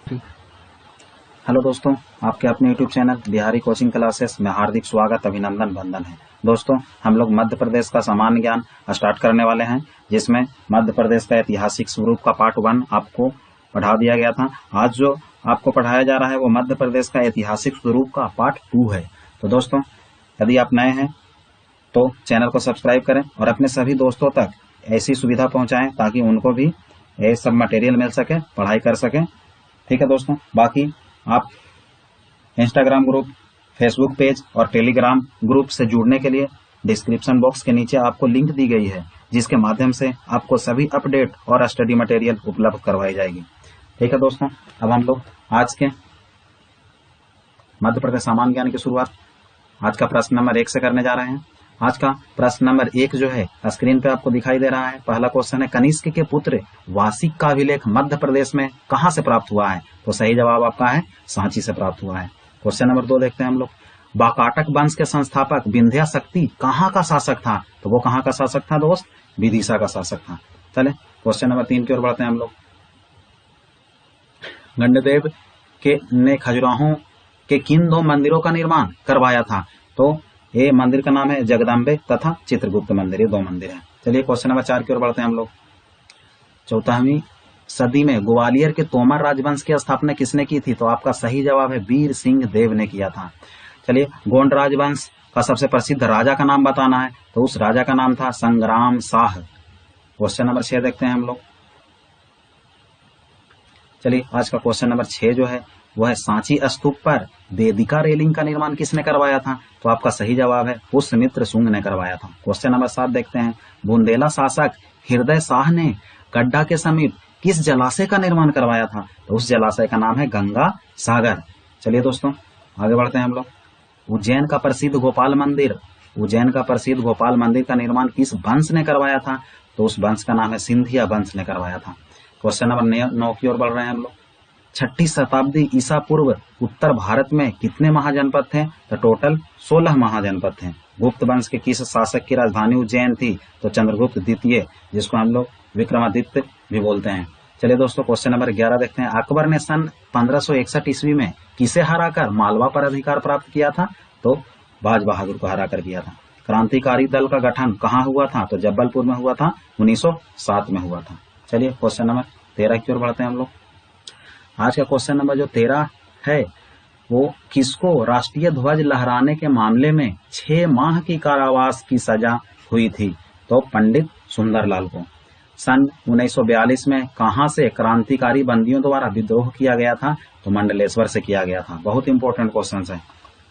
Hello दोस्तों, आपके अपने YouTube channel Bihari coaching classes में हार्दिक स्वागत, अभिनंदन, वंदन है। दोस्तों, हम लोग मध्य प्रदेश का सामान्य ज्ञान स्टार्ट करने वाले हैं, जिसमें मध्य प्रदेश का ऐतिहासिक स्वरूप का पार्ट 1 आपको पढ़ा दिया गया था। आज जो आपको पढ़ाया जा रहा है वो मध्य प्रदेश का ऐतिहासिक स्वरूप का पार्ट 2 है। तो दोस्तों, यदि आप नए हैं तो चैनल को सब्सक्राइब करें और अपने सभी दोस्तों तक ऐसी सुविधा पहुंचाएं ताकि उनको भी ये सब मटेरियल मिल सके, पढ़ाई कर सकें। ठीक है दोस्तों, बाकी आप इंस्टाग्राम ग्रुप, फेसबुक पेज और टेलीग्राम ग्रुप से जुड़ने के लिए डिस्क्रिप्शन बॉक्स के नीचे आपको लिंक दी गई है, जिसके माध्यम से आपको सभी अपडेट और स्टडी मटेरियल उपलब्ध करवाई जाएगी। ठीक है दोस्तों, अब हम लोग आज के मध्य प्रदेश सामान्य ज्ञान की शुरुआत आज का प्रश्न नंबर 1 से करने जा रहे हैं। आज का प्रश्न नंबर 1 जो है स्क्रीन पे आपको दिखाई दे रहा है। पहला क्वेश्चन है, कनिष्क के पुत्र वासिक का अभिलेख मध्य प्रदेश में कहां से प्राप्त हुआ है? तो सही जवाब आपका है सांची से प्राप्त हुआ है। क्वेश्चन नंबर 2 देखते हैं हम लोग। वाकाटक वंश के संस्थापक विंध्या शक्ति कहां का शासक था? तो वो कहां का शासक था दोस्त? विदिशा का शासक था। चले क्वेश्चन नंबर 3 की ओर बढ़ते हैं हम लोग। गंडदेव के ने खजुराहो के किन 2 मंदिरों का निर्माण करवाया था? तो ये मंदिर का नाम है जगदम्बे तथा चित्रगुप्त मंदिर, ये 2 मंदिर हैं। चलिए क्वेश्चन नंबर 4 की ओर बढ़ते हैं हम लोग। 14वीं सदी में ग्वालियर के तोमर राजवंश की स्थापना किसने की थी? तो आपका सही जवाब है वीर सिंह देव ने किया था। चलिए, गोंड राजवंश का सबसे प्रसिद्ध राजा का नाम बताना है, तो उस राजा का नाम था संग्राम शाह। क्वेश्चन नंबर 6 देखते हैं हम लोग। चलिए, आज का क्वेश्चन नंबर 6 जो है वह है, सांची स्तूप पर वेदिका रेलिंग का निर्माण किसने करवाया था? तो आपका सही जवाब है पुष्यमित्र शुंग ने करवाया था। क्वेश्चन नंबर 7 देखते हैं। बुंदेला शासक हृदय शाह ने गड्ढा के समीप किस जलाशय का निर्माण करवाया था? तो उस जलाशय का नाम है गंगा सागर। चलिए दोस्तों, आगे बढ़ते हैं हम लोग। उज्जैन का प्रसिद्ध गोपाल मंदिर का निर्माण किस वंश ने करवाया था? तो उस वंश का नाम है सिंधिया वंश ने करवाया था। क्वेश्चन नंबर 9 की ओर बढ़ रहे हैं हम लोग। 6ठी शताब्दी ईसा पूर्व उत्तर भारत में कितने महाजनपद थे? तो टोटल 16 महाजनपद थे। गुप्त वंश के किस शासक की राजधानी उज्जैन थी? तो चंद्रगुप्त द्वितीय, जिसको हम लोग विक्रमादित्य भी बोलते हैं। चलिए दोस्तों, क्वेश्चन नंबर 11 देखते हैं। अकबर ने सन 1561 ईस्वी में किसे हराकर मालवा पर अधिकार प्राप्त किया था? तो बाज बहादुर को हराकर किया था। क्रांतिकारी दल का गठन कहाँ हुआ था? तो जबलपुर में हुआ था, 1907 में हुआ था। चलिए क्वेश्चन नंबर 13 की ओर बढ़ते हैं हम लोग। आज का क्वेश्चन नंबर जो 13 है वो, किसको राष्ट्रीय ध्वज लहराने के मामले में 6 माह की कारावास की सजा हुई थी? तो पंडित सुंदरलाल को। सन 1942 में कहां से क्रांतिकारी बंदियों द्वारा विद्रोह किया गया था? तो मंडलेश्वर से किया गया था। बहुत इंपॉर्टेंट क्वेश्चन है।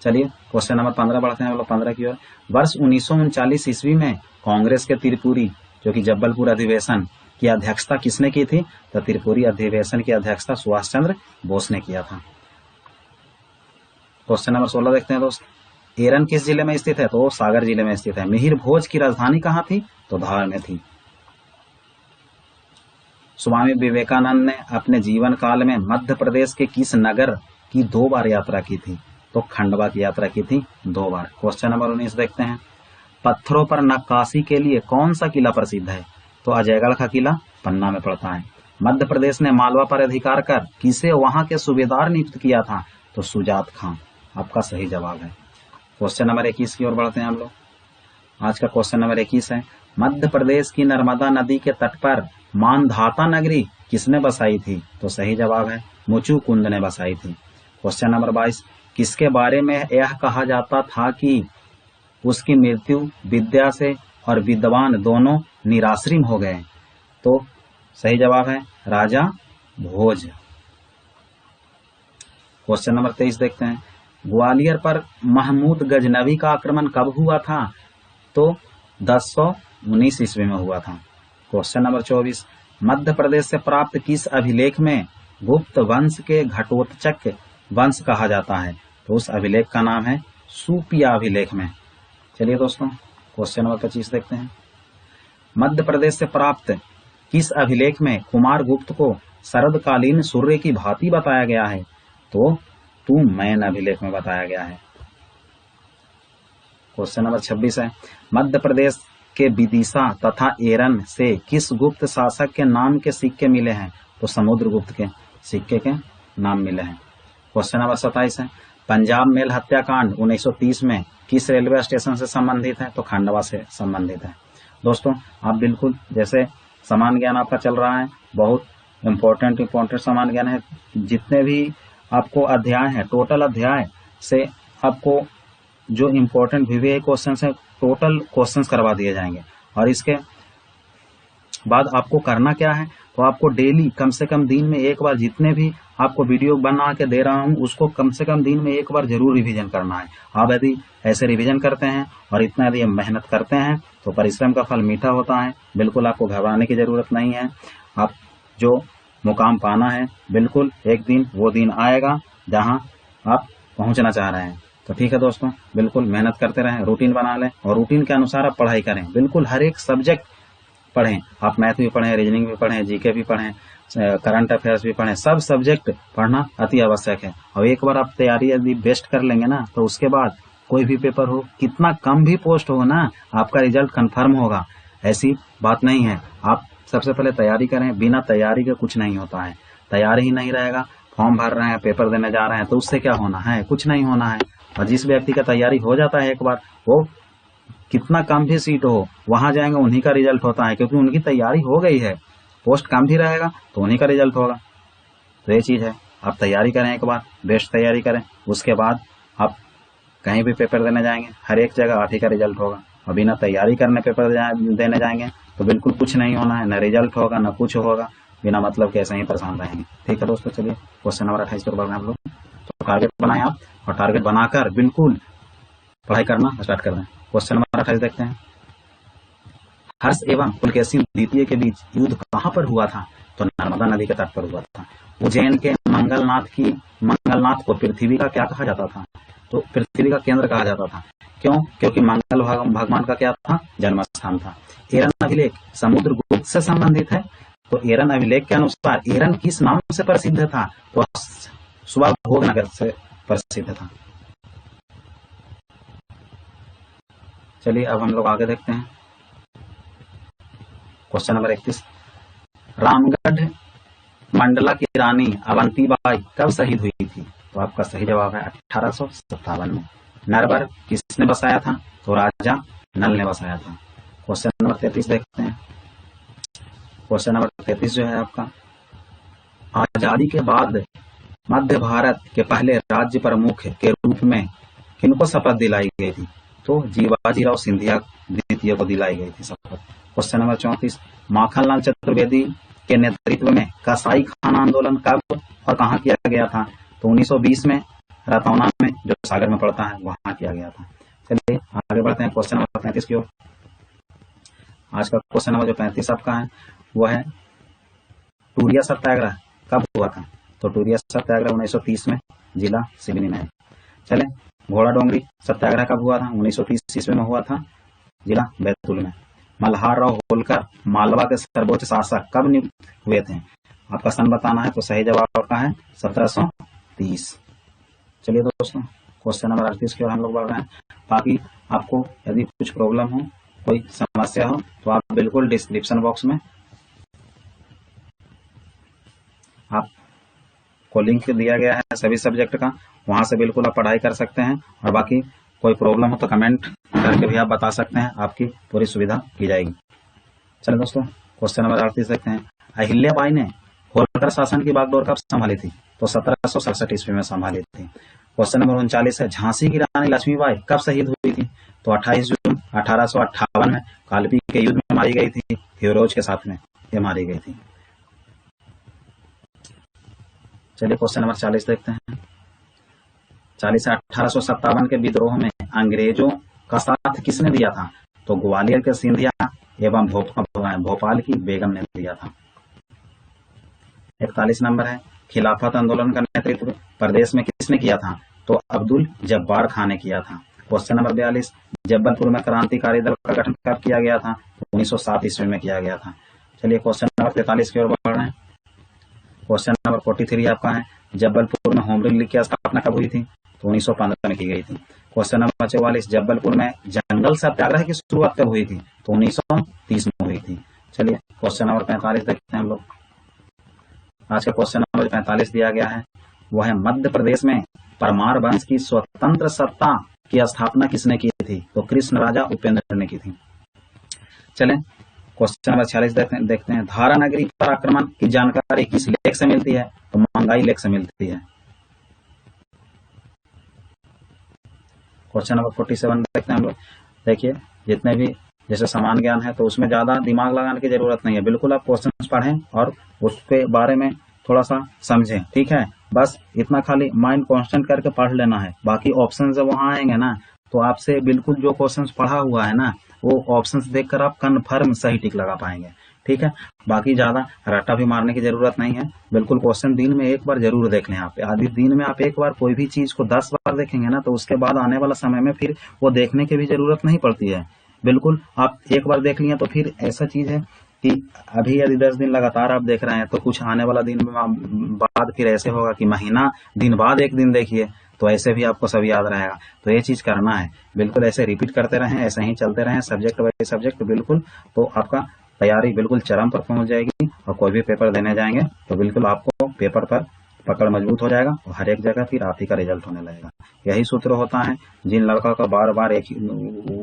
चलिए क्वेश्चन नंबर 15 बढ़ते हैं हम लोग 15 की ओर। वर्ष 1939 ईस्वी में कांग्रेस के त्रिपुरी, जो कि जबलपुर अधिवेशन की अध्यक्षता किसने की थी? तो त्रिपुरी अधिवेशन की अध्यक्षता सुभाष चंद्र बोस ने किया था। क्वेश्चन नंबर 16 देखते हैं दोस्त। एरन किस जिले में स्थित है? तो सागर जिले में स्थित है। मिहिर भोज की राजधानी कहाँ थी? तो धार में थी। स्वामी विवेकानंद ने अपने जीवन काल में मध्य प्रदेश के किस नगर की 2 बार यात्रा की थी? तो खंडवा की यात्रा की थी 2 बार। क्वेश्चन नंबर 19 देखते हैं। पत्थरों पर नक्काशी के लिए कौन सा किला प्रसिद्ध है? तो अजयगढ़ का किला पन्ना में पड़ता है। मध्य प्रदेश ने मालवा पर अधिकार कर किसे वहां के सूबेदार नियुक्त किया था? तो सुजात खां आपका सही जवाब है। क्वेश्चन नंबर 21 की ओर बढ़ते हैं हम लोग। आज का क्वेश्चन नंबर 21 है, मध्य प्रदेश की नर्मदा नदी के तट पर मानधाता नगरी किसने बसाई थी? तो सही जवाब है मुचुकुंद ने बसाई थी। क्वेश्चन नंबर 22, किसके बारे में यह कहा जाता था कि उसकी मृत्यु विद्या से और विद्वान दोनों निराश्रिम हो गए? तो सही जवाब है राजा भोज। क्वेश्चन नंबर 23 देखते हैं। ग्वालियर पर महमूद गजनवी का आक्रमण कब हुआ था? तो 1019 ईस्वी में हुआ था। क्वेश्चन नंबर 24, मध्य प्रदेश से प्राप्त किस अभिलेख में गुप्त वंश के घटोत्कच वंश कहा जाता है? तो उस अभिलेख का नाम है सुपिया अभिलेख में। चलिए दोस्तों, क्वेश्चन नंबर 25 देखते हैं। मध्य प्रदेश से प्राप्त किस अभिलेख में कुमार गुप्त को शरदकालीन सूर्य की भांति बताया गया है? तो तू मैन अभिलेख में बताया गया है। क्वेश्चन नंबर 26 है, मध्य प्रदेश के विदिशा तथा एरन से किस गुप्त शासक के नाम के सिक्के मिले हैं? तो समुद्रगुप्त के सिक्के के नाम मिले हैं। क्वेश्चन नंबर 27 है, पंजाब मेल हत्याकांड 1930 में किस रेलवे स्टेशन से संबंधित है? तो खंडवा से संबंधित है। दोस्तों आप बिल्कुल जैसे समान ज्ञान आपका चल रहा है, बहुत इम्पोर्टेंट समान ज्ञान है। जितने भी आपको अध्याय है, टोटल अध्याय से आपको जो इम्पोर्टेंट VVI क्वेश्चन है, टोटल क्वेश्चंस करवा दिए जाएंगे। और इसके बाद आपको करना क्या है, तो आपको डेली कम से कम दिन में एक बार, जितने भी आपको वीडियो बना के दे रहा हूं उसको कम से कम दिन में एक बार जरूर रिवीजन करना है। आप यदि ऐसे रिवीजन करते हैं और इतना यदि मेहनत करते हैं तो परिश्रम का फल मीठा होता है। बिल्कुल आपको घबराने की जरूरत नहीं है। आप जो मुकाम पाना है, बिल्कुल एक दिन वो दिन आएगा जहां आप पहुंचना चाह रहे हैं। तो ठीक है दोस्तों, बिल्कुल मेहनत करते रहें, रूटीन बना लें और रूटीन के अनुसार आप पढ़ाई करें। बिल्कुल हर एक सब्जेक्ट पढ़ें, आप मैथ भी पढ़ें, रीजनिंग भी पढ़ें, जीके भी पढ़ें, करंट अफेयर्स भी पढ़ें। सब सब्जेक्ट पढ़ना अति आवश्यक है। और एक बार आप तैयारी यदि बेस्ट कर लेंगे ना, तो उसके बाद कोई भी पेपर हो, कितना कम भी पोस्ट हो ना, आपका रिजल्ट कंफर्म होगा। ऐसी बात नहीं है। आप सबसे पहले तैयारी करें, बिना तैयारी के कुछ नहीं होता है। तैयारी ही नहीं रहेगा, फॉर्म भर रहे हैं, पेपर देने जा रहे हैं, तो उससे क्या होना है? कुछ नहीं होना है। और जिस व्यक्ति का तैयारी हो जाता है एक बार, वो कितना कम भी सीट हो वहां जाएंगे, उन्हीं का रिजल्ट होता है, क्योंकि उनकी तैयारी हो गई है। पोस्ट कम भी रहेगा तो उन्हीं का रिजल्ट होगा। तो ये चीज है, आप तैयारी करें, एक बार बेस्ट तैयारी करें, उसके बाद आप कहीं भी पेपर देने जाएंगे, हर एक जगह आप ही का रिजल्ट होगा। और बिना तैयारी करने पेपर देने जाएंगे तो बिल्कुल कुछ नहीं होना है, न रिजल्ट होगा न कुछ होगा, बिना मतलब के ऐसे ही परेशान रहेंगे। ठीक है दोस्तों, चलिए क्वेश्चन नंबर 28 पर बढ़ रहे हैं हम लोग। तो टारगेट बनाएं आप, और टारगेट बनाकर बिल्कुल पढ़ाई करना स्टार्ट कर दें। क्वेश्चन नंबर 28 देखते हैं, हर्ष एवं पुलकेशी द्वितीय के बीच युद्ध कहां पर हुआ था? तो नर्मदा नदी के तट पर हुआ था। उज्जैन के मंगलनाथ को पृथ्वी का क्या कहा जाता था? तो पृथ्वी का केंद्र कहा जाता था। क्यों? क्योंकि मंगल भगवान का क्या था? जन्म स्थान था। एरन अभिलेख समुद्र गुप्त से संबंधित है। तो एरन अभिलेख के अनुसार एरन किस नाम से प्रसिद्ध था? तो सुभाभोग नगर से प्रसिद्ध था। चलिए अब हम लोग आगे देखते हैं। क्वेश्चन नंबर 31, रामगढ़ मंडला की रानी अवंतीबाई कब शहीद हुई थी? तो आपका सही जवाब है 1857 में। नरवर किसने बसाया था? तो राजा नल ने बसाया था। क्वेश्चन नंबर 33 देखते हैं। क्वेश्चन नंबर 33 जो है आपका, आजादी के बाद मध्य भारत के पहले राज्य प्रमुख के रूप में किनको शपथ दिलाई गई थी? तो जीवाजीराव सिंधिया द्वितीय को दिलाई गई थी शपथ। क्वेश्चन नंबर 34, माखनलाल चतुर्वेदी के नेतृत्व में कसाई खान आंदोलन कब और कहां किया गया था? तो 1920 में रतौना में, जो सागर में पड़ता है, वहां किया गया था। चलिए आगे बढ़ते हैं क्वेश्चन नंबर 35 की ओर। आज का क्वेश्चन नंबर जो 35 आपका है वो है, टूरिया सत्याग्रह कब हुआ था? तो टूरिया सत्याग्रह 1930 में, जिला सिवनी में। चले, घोड़ा डोंगरी सत्याग्रह कब हुआ था? 1930 ईस्वी में हुआ था, जिला बैतूल में। मल्हार राव होलकर मालवा के सर्वोच्च शासक कब नियुक्त हुए थे? आपका सन बताना है। तो सही जवाब आपका है 1730। चलिए दोस्तों क्वेश्चन नंबर 38 की ओर हम लोग बढ़ रहे हैं। बाकी आपको यदि कुछ प्रॉब्लम हो, कोई समस्या हो, तो आप बिल्कुल डिस्क्रिप्शन बॉक्स में आपको लिंक दिया गया है सभी सब्जेक्ट का, वहां से बिल्कुल आप पढ़ाई कर सकते हैं। और बाकी कोई प्रॉब्लम हो तो कमेंट करके भी आप बता सकते हैं, आपकी पूरी सुविधा की जाएगी। चलिए दोस्तों क्वेश्चन नंबर 38 देखते हैं। अहिल्याबाई ने होलकर शासन की बागडोर कब संभाली थी? तो 1767 ईस्वी में संभाली थी। क्वेश्चन नंबर 39 है, झांसी की रानी लक्ष्मीबाई कब शहीद हुई थी? तो 28 जून 1858 में कालपी के युद्ध में मारी गई थी, फिरोज के साथ में ये मारी गई थी। चलिए क्वेश्चन नंबर 40 देखते हैं। 40 है, 1857 के विद्रोह में अंग्रेजों का साथ किसने दिया था? तो ग्वालियर के सिंधिया एवं भोपाल की बेगम ने दिया था। 41 नंबर है, खिलाफत आंदोलन का नेतृत्व प्रदेश में किसने किया था? तो अब्दुल जब्बार खान ने किया था। क्वेश्चन नंबर 42, जबलपुर में क्रांतिकारी दल का गठन कब किया गया था? 1907 ईस्वी में किया गया था। चलिए क्वेश्चन नंबर 43 की ओर बढ़ रहे हैं। क्वेश्चन नंबर 43 आपका है, जबलपुर में होम रूल लीग की स्थापना कब हुई थी? तो 1915 में की गई थी। क्वेश्चन नंबर 44, जबलपुर में जंगल सत्याग्रह की शुरुआत कब हुई थी? तो 1930 में हुई थी। चलिए क्वेश्चन नंबर 45 देखते हैं हम लोग। आज का क्वेश्चन नंबर 45 दिया गया है, वो है मध्य प्रदेश में परमार वंश की स्वतंत्र सत्ता की स्थापना किसने की थी? तो कृष्ण राजा उपेंद्र ने की थी। चलें क्वेश्चन नंबर 46 देखते हैं। धारा नगरी पर आक्रमण की जानकारी किस लेख से मिलती है? तो महंगाई लेख से मिलती है। क्वेश्चन नंबर 47 देखते हैं हम लोग। देखिए जितने भी जैसे समान ज्ञान है तो उसमें ज्यादा दिमाग लगाने की जरूरत नहीं है, बिल्कुल आप क्वेश्चन पढ़ें और उसके बारे में थोड़ा सा समझें, ठीक है। बस इतना खाली माइंड कॉन्स्टेंट करके पढ़ लेना है। बाकी ऑप्शन जब वहां आएंगे ना तो आपसे बिल्कुल जो क्वेश्चन पढ़ा हुआ है ना वो ऑप्शंस देखकर आप कन्फर्म सही टिक लगा पाएंगे, ठीक है। बाकी ज्यादा रट्टा भी मारने की जरूरत नहीं है, बिल्कुल क्वेश्चन दिन में एक बार जरूर देख लें आप। आधे दिन में आप एक बार कोई भी चीज को 10 बार देखेंगे ना तो उसके बाद आने वाला समय में फिर वो देखने की भी जरूरत नहीं पड़ती है। बिल्कुल आप एक बार देख लिए तो फिर ऐसा चीज है कि अभी यदि 10 दिन लगातार आप देख रहे हैं तो कुछ आने वाला दिन बाद फिर ऐसे होगा कि महीना दिन बाद एक दिन देखिए तो ऐसे भी आपको सब याद रहेगा। तो ये चीज करना है, बिल्कुल ऐसे रिपीट करते रहें, ऐसे ही चलते रहें सब्जेक्ट बाय सब्जेक्ट, बिल्कुल तो आपका तैयारी बिल्कुल चरम पर पहुंच जाएगी। और कोई भी पेपर देने जाएंगे तो बिल्कुल आपको पेपर पर पकड़ मजबूत हो जाएगा और हर एक जगह फिर आप ही का रिजल्ट होने लगेगा। यही सूत्र होता है। जिन लड़का का बार बार एक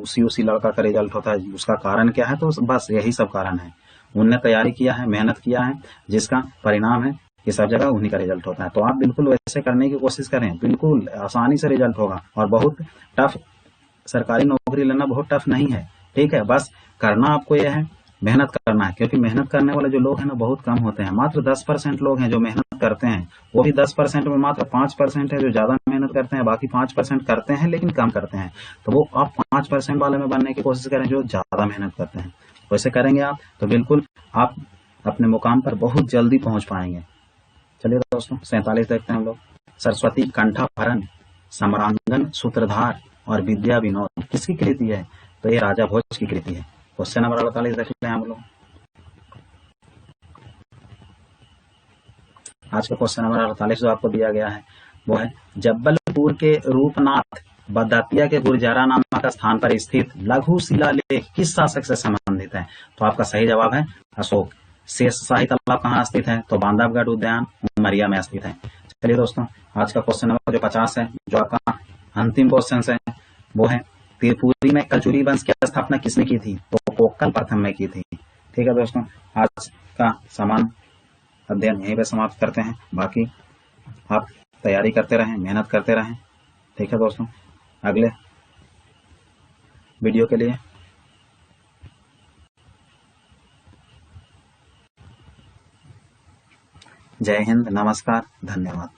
उसी लड़का का रिजल्ट होता है उसका कारण क्या है? तो बस यही सब कारण है। उनने तैयारी किया है, मेहनत किया है, जिसका परिणाम है कि सब जगह उन्हीं का रिजल्ट होता है। तो आप बिल्कुल वैसे करने की कोशिश करें, बिल्कुल आसानी से रिजल्ट होगा। और बहुत टफ सरकारी नौकरी लेना बहुत टफ नहीं है, ठीक है। बस करना आपको यह है, मेहनत करना है, क्योंकि मेहनत करने वाले जो लोग हैं ना बहुत कम होते हैं। मात्र 10% लोग हैं जो मेहनत करते हैं। वो भी 10% में मात्र 5% है जो ज्यादा मेहनत करते हैं, बाकी 5% करते हैं लेकिन कम करते हैं। तो वो आप 5% वाले में बनने की कोशिश करें जो ज्यादा मेहनत करते हैं। वैसे करेंगे आप तो बिल्कुल आप अपने मुकाम पर बहुत जल्दी पहुंच पाएंगे। चलिए दोस्तों 47 देखते हैं हम लोग। सरस्वती कंठाभरण, सम्रांगन सूत्रधार और विद्या विनोद किसकी कृति है? तो ये राजा भोज की कृति है। क्वेश्चन नंबर 48 देख लेते हैं हम लोग। आज का क्वेश्चन नंबर 48 जो आपको दिया गया है वो है जब्बलपुर के रूपनाथ बदातिया के गुर्जरा नामक स्थान पर स्थित लघु शिलालेख किस शासक से संबंधित है? तो आपका सही जवाब है अशोक। शेष शाही तालाब कहाँ स्थित है? तो बांधवगढ़ उद्यान उमरिया में स्थित है। चलिए दोस्तों आज का क्वेश्चन नंबर जो 50 है, जो आपका अंतिम क्वेश्चन है वो है त्रिपुरी में कचूरी वंश की स्थापना किसने की थी? तो कोक्कल प्रथम में की थी। ठीक है दोस्तों, आज का समान अध्ययन यहीं पे समाप्त करते हैं। बाकी आप तैयारी करते रहें, मेहनत करते रहें, ठीक है दोस्तों। अगले वीडियो के लिए जय हिंद, नमस्कार, धन्यवाद।